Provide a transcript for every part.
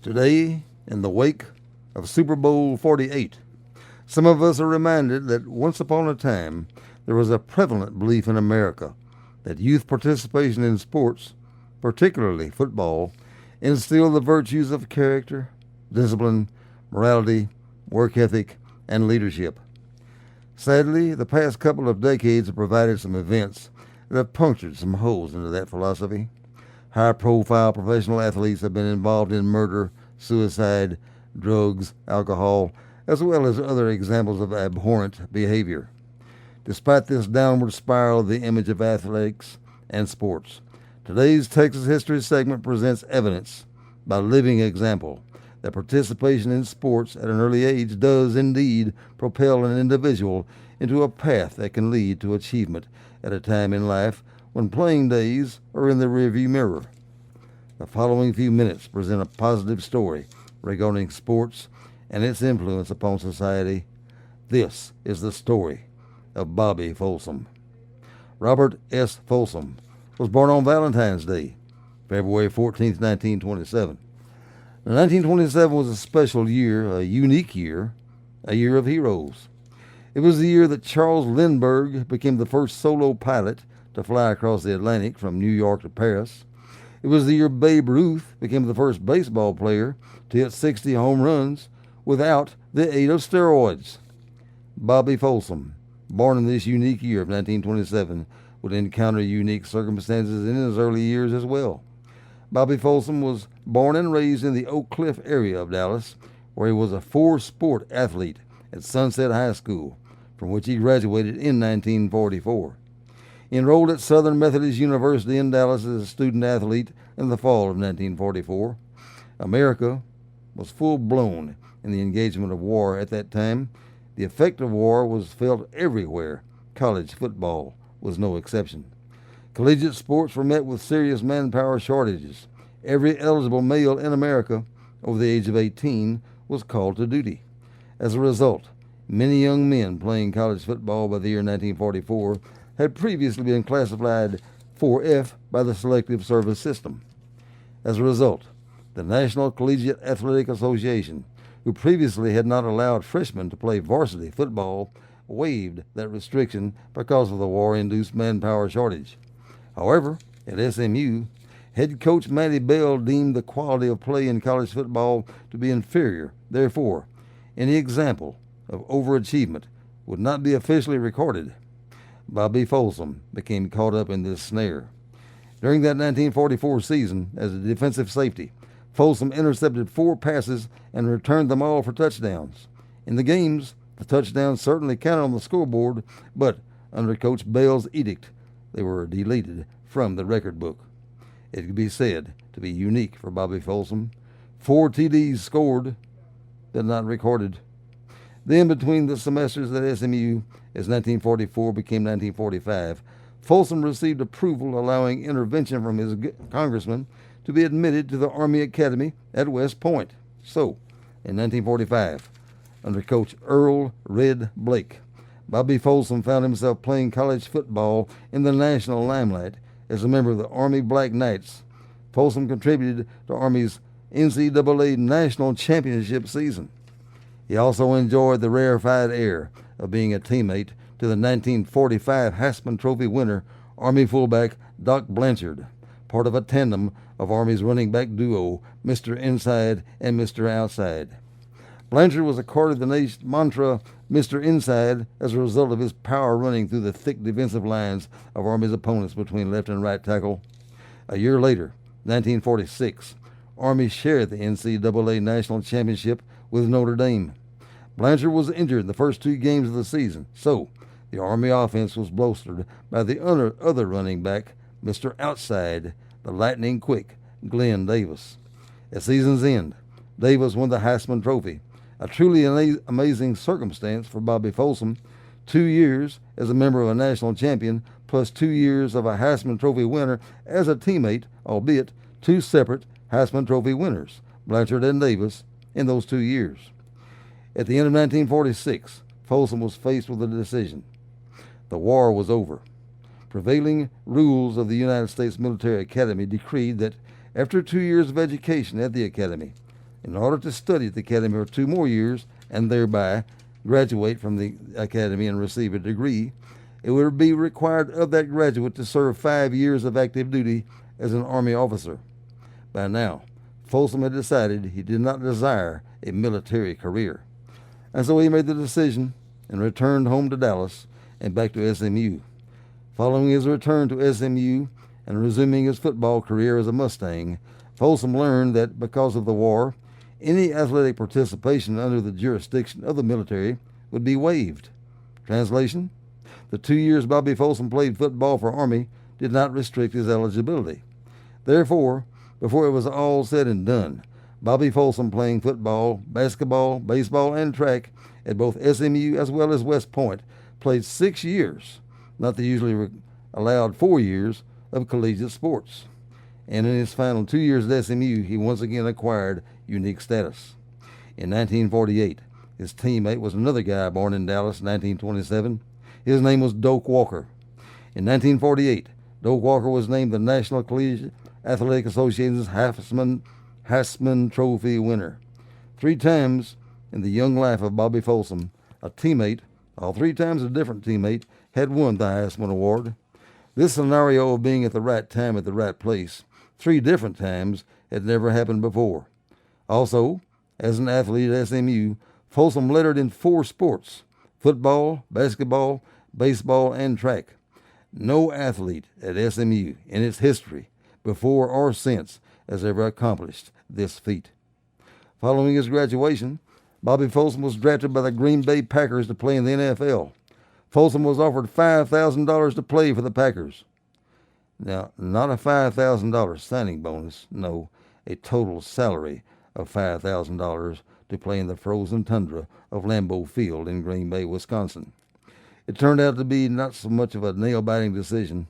Today, in the wake of Super Bowl 48, some of us are reminded that once upon a time there was a prevalent belief in America that youth participation in sports, particularly football, instilled the virtues of character, discipline, morality, work ethic, and leadership. Sadly, the past couple of decades have provided some events that have punctured some holes into that philosophy. High-profile professional athletes have been involved in murder, suicide, drugs, alcohol, as well as other examples of abhorrent behavior. Despite this downward spiral of the image of athletics and sports, today's Texas History segment presents evidence by living example that participation in sports at an early age does indeed propel an individual into a path that can lead to achievement at a time in life when playing days are in the rearview mirror. The following few minutes present a positive story regarding sports and its influence upon society. This is the story of Bobby Folsom. Robert S. Folsom was born on Valentine's Day, February 14, 1927. Now, 1927 was a special year, a unique year, a year of heroes. It was the year that Charles Lindbergh became the first solo pilot to fly across the Atlantic from New York to Paris. It was the year Babe Ruth became the first baseball player to hit 60 home runs without the aid of steroids. Bobby Folsom, born in this unique year of 1927, would encounter unique circumstances in his early years as well. Bobby Folsom was born and raised in the Oak Cliff area of Dallas, where he was a four-sport athlete at Sunset High School, from which he graduated in 1944. He enrolled at Southern Methodist University in Dallas as a student athlete in the fall of 1944. America was full-blown in the engagement of war at that time. The effect of war was felt everywhere. College football was no exception. Collegiate sports were met with serious manpower shortages. Every eligible male in America over the age of 18 was called to duty. As a result, many young men playing college football by the year 1944 had previously been classified 4F by the Selective Service System. As a result, the National Collegiate Athletic Association, who previously had not allowed freshmen to play varsity football, waived that restriction because of the war-induced manpower shortage. However, at SMU, head coach Matty Bell deemed the quality of play in college football to be inferior. Therefore, any example of overachievement would not be officially recorded. Bobby Folsom became caught up in this snare. During that 1944 season, as a defensive safety, Folsom intercepted 4 passes and returned them all for touchdowns. In the games, the touchdowns certainly counted on the scoreboard, but under Coach Bell's edict, they were deleted from the record book. It could be said to be unique for Bobby Folsom. 4 TDs scored, but not recorded. Then, between the semesters at SMU, as 1944 became 1945, Folsom received approval allowing intervention from his congressman to be admitted to the Army Academy at West Point. So, in 1945, under Coach Earl Red Blake, Bobby Folsom found himself playing college football in the national limelight as a member of the Army Black Knights. Folsom contributed to Army's NCAA National Championship season. He also enjoyed the rarefied air of being a teammate to the 1945 Heisman Trophy winner, Army fullback Doc Blanchard, part of a tandem of Army's running back duo, Mr. Inside and Mr. Outside. Blanchard was accorded the nation's mantra, Mr. Inside, as a result of his power running through the thick defensive lines of Army's opponents between left and right tackle. A year later, 1946, Army shared the NCAA National Championship with Notre Dame. Blanchard was injured in the first 2 games of the season, so the Army offense was bolstered by the other running back, Mr. Outside, the lightning quick Glenn Davis. At season's end, Davis won the Heisman Trophy, a truly amazing circumstance for Bobby Folsom. 2 years as a member of a national champion, plus 2 years of a Heisman Trophy winner as a teammate, albeit 2 separate Heisman Trophy winners, Blanchard and Davis, in those 2 years. At the end of 1946, Folsom was faced with a decision. The war was over. Prevailing rules of the United States Military Academy decreed that after 2 years of education at the academy, in order to study at the academy for 2 more years and thereby graduate from the academy and receive a degree, it would be required of that graduate to serve 5 years of active duty as an Army officer. By now, Folsom had decided he did not desire a military career, and so he made the decision and returned home to Dallas and back to SMU. Following his return to SMU and resuming his football career as a Mustang, Folsom learned that because of the war, any athletic participation under the jurisdiction of the military would be waived. Translation: the 2 years Bobby Folsom played football for Army did not restrict his eligibility. Therefore, before it was all said and done, Bobby Folsom, playing football, basketball, baseball, and track at both SMU as well as West Point, played 6 years, not the usually allowed 4 years, of collegiate sports. And in his final 2 years at SMU, he once again acquired unique status. In 1948, his teammate was another guy born in Dallas in 1927. His name was Doak Walker. In 1948, Doak Walker was named the National Collegiate Athletic Association's Heisman Trophy winner. 3 times in the young life of Bobby Folsom, a teammate, all 3 times a different teammate, had won the Heisman Award. This scenario of being at the right time at the right place 3 different times had never happened before. Also, as an athlete at SMU, Folsom lettered in 4 sports: football, basketball, baseball, and track. No athlete at SMU in its history, before or since, has ever accomplished this feat. Following his graduation, Bobby Folsom was drafted by the Green Bay Packers to play in the NFL. Folsom was offered $5,000 to play for the Packers. Now, not a $5,000 signing bonus, no, a total salary of $5,000 to play in the frozen tundra of Lambeau Field in Green Bay, Wisconsin. It turned out to be not so much of a nail-biting decision.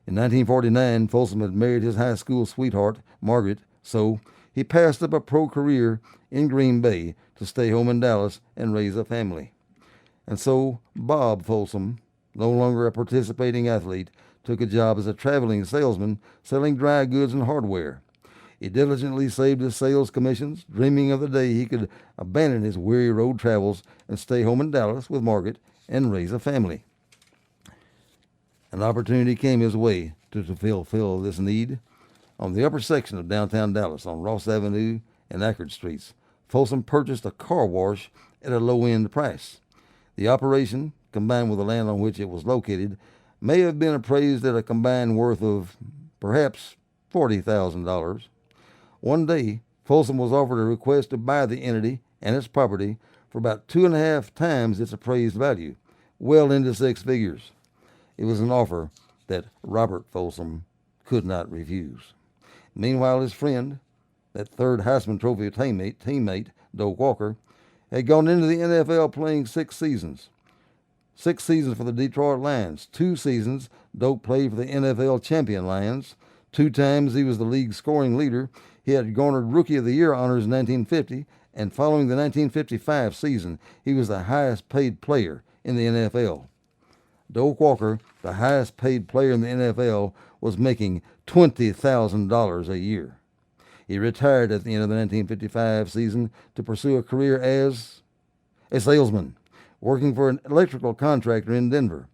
In 1949, Folsom had married his high school sweetheart, Margaret, so he passed up a pro career in Green Bay to stay home in Dallas and raise a family. And so Bob Folsom, no longer a participating athlete, took a job as a traveling salesman selling dry goods and hardware. He diligently saved his sales commissions, dreaming of the day he could abandon his weary road travels and stay home in Dallas with Margaret and raise a family. An opportunity came his way to fulfill this need. On the upper section of downtown Dallas, on Ross Avenue and Ackerd Streets, Folsom purchased a car wash at a low-end price. The operation, combined with the land on which it was located, may have been appraised at a combined worth of perhaps $40,000. One day, Folsom was offered a request to buy the entity and its property for about 2.5 times its appraised value, well into 6 figures. It was an offer that Robert Folsom could not refuse. Meanwhile, his friend, that 3rd Heisman Trophy teammate, Doak Walker, had gone into the NFL playing 6 seasons. 6 seasons for the Detroit Lions. 2 seasons, Doak played for the NFL champion Lions. 2 times he was the league's scoring leader. He had garnered Rookie of the Year honors in 1950, and following the 1955 season, he was the highest paid player in the NFL. Doak Walker, the highest paid player in the NFL, was making $20,000 a year. He retired at the end of the 1955 season to pursue a career as a salesman, working for an electrical contractor in Denver.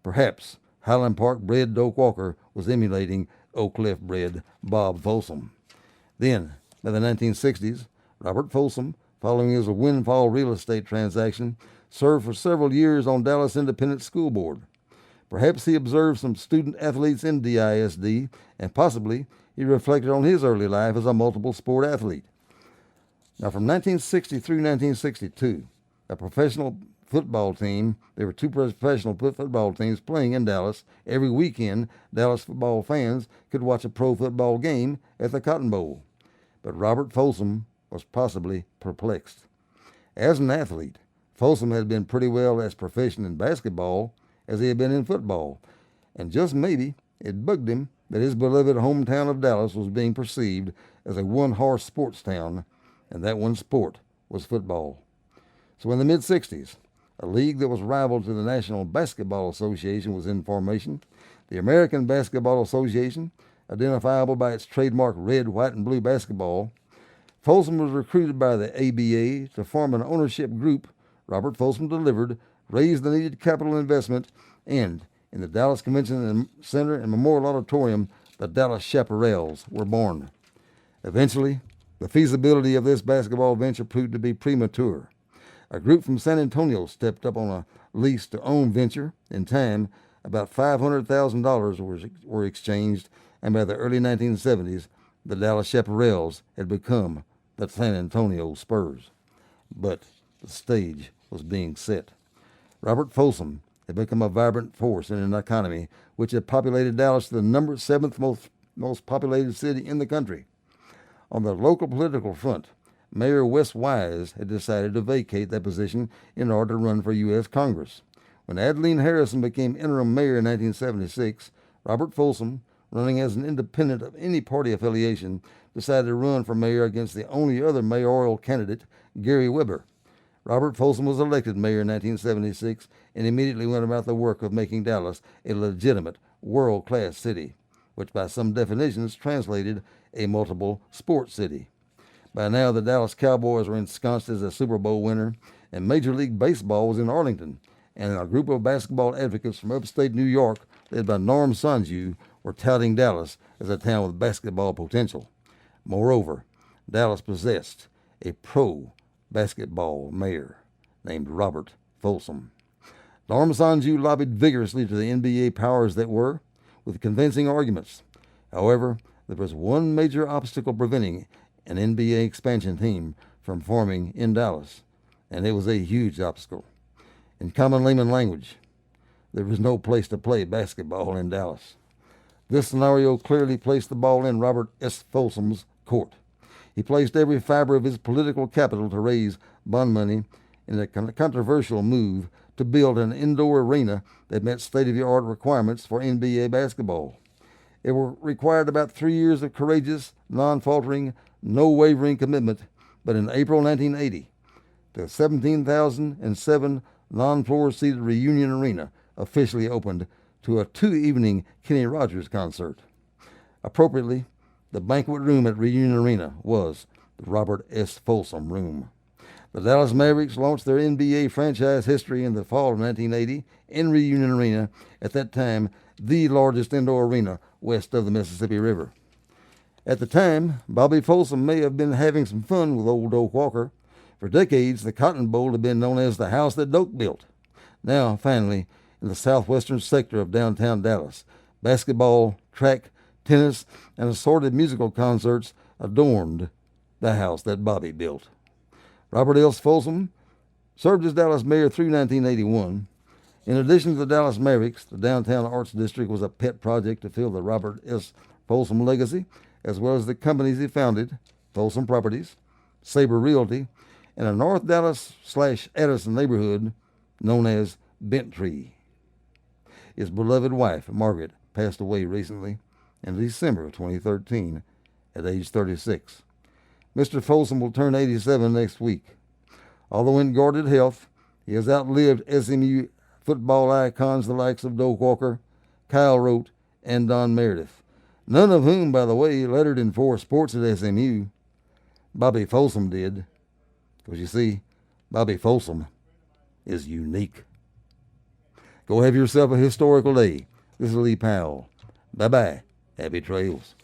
Perhaps Highland Park-bred Doak Walker was emulating Oak Cliff-bred Bob Folsom. Then, by the 1960s, Robert Folsom, following his windfall real estate transaction, served for several years on Dallas Independent School Board. Perhaps he observed some student athletes in DISD, and possibly he reflected on his early life as a multiple sport athlete. Now, from 1960 through 1962, a professional football team, there were 2 professional football teams playing in Dallas. Every weekend, Dallas football fans could watch a pro football game at the Cotton Bowl. But Robert Folsom was possibly perplexed. As an athlete, Folsom had been pretty well as proficient in basketball as he had been in football, and just maybe it bugged him that his beloved hometown of Dallas was being perceived as a one-horse sports town, and that one sport was football. So in the mid-60s, a league that was rival to the National Basketball Association was in formation. The American Basketball Association, identifiable by its trademark red, white, and blue basketball, Folsom was recruited by the ABA to form an ownership group. Robert Folsom delivered, raised the needed capital investment, and in the Dallas Convention Center and Memorial Auditorium, the Dallas Chaparrals were born. Eventually, the feasibility of this basketball venture proved to be premature. A group from San Antonio stepped up on a lease to own venture. In time, about $500,000 were exchanged, and by the early 1970s, the Dallas Chaparrals had become the San Antonio Spurs. But the stage was being set. Robert Folsom had become a vibrant force in an economy which had populated Dallas to the seventh most populated city in the country. On the local political front, Mayor Wes Wise had decided to vacate that position in order to run for U.S. Congress. When Adeline Harrison became interim mayor in 1976, Robert Folsom, running as an independent of any party affiliation, decided to run for mayor against the only other mayoral candidate, Gary Weber. Robert Folsom was elected mayor in 1976 and immediately went about the work of making Dallas a legitimate, world-class city, which by some definitions translated a multiple sports city. By now, the Dallas Cowboys were ensconced as a Super Bowl winner, and Major League Baseball was in Arlington, and a group of basketball advocates from upstate New York, led by Norm Sanju, were touting Dallas as a town with basketball potential. Moreover, Dallas possessed a pro-basketball mayor named Robert Folsom. Norm Sanju lobbied vigorously to the NBA powers that were, with convincing arguments. However, there was one major obstacle preventing an NBA expansion team from forming in Dallas, and it was a huge obstacle. In common layman language, there was no place to play basketball in Dallas. This scenario clearly placed the ball in Robert S. Folsom's court. He placed every fiber of his political capital to raise bond money in a controversial move to build an indoor arena that met state-of-the-art requirements for NBA basketball. It required about 3 years of courageous, non-faltering, no-wavering commitment, but in April 1980, the 17,007 non-floor seated Reunion Arena officially opened to a 2-evening Kenny Rogers concert. Appropriately, the banquet room at Reunion Arena was the Robert S. Folsom Room. The Dallas Mavericks launched their NBA franchise history in the fall of 1980 in Reunion Arena, at that time the largest indoor arena west of the Mississippi River. At the time, Bobby Folsom may have been having some fun with old Doak Walker. For decades, the Cotton Bowl had been known as the house that Doak built. Now, finally, in the southwestern sector of downtown Dallas, basketball, track, tennis, and assorted musical concerts adorned the house that Bobby built. Robert S. Folsom served as Dallas mayor through 1981. In addition to the Dallas Mavericks, the downtown arts district was a pet project to fill the Robert S. Folsom legacy, as well as the companies he founded, Folsom Properties, Sabre Realty, and a North Dallas/Addison neighborhood known as Bent Tree. His beloved wife, Margaret, passed away recently in December of 2013 at age 36. Mr. Folsom will turn 87 next week. Although in guarded health, he has outlived SMU football icons the likes of Doak Walker, Kyle Rote, and Don Meredith, none of whom, by the way, lettered in 4 sports at SMU. Bobby Folsom did. Because you see, Bobby Folsom is unique. Go have yourself a historical day. This is Lee Powell. Bye-bye. Happy trails.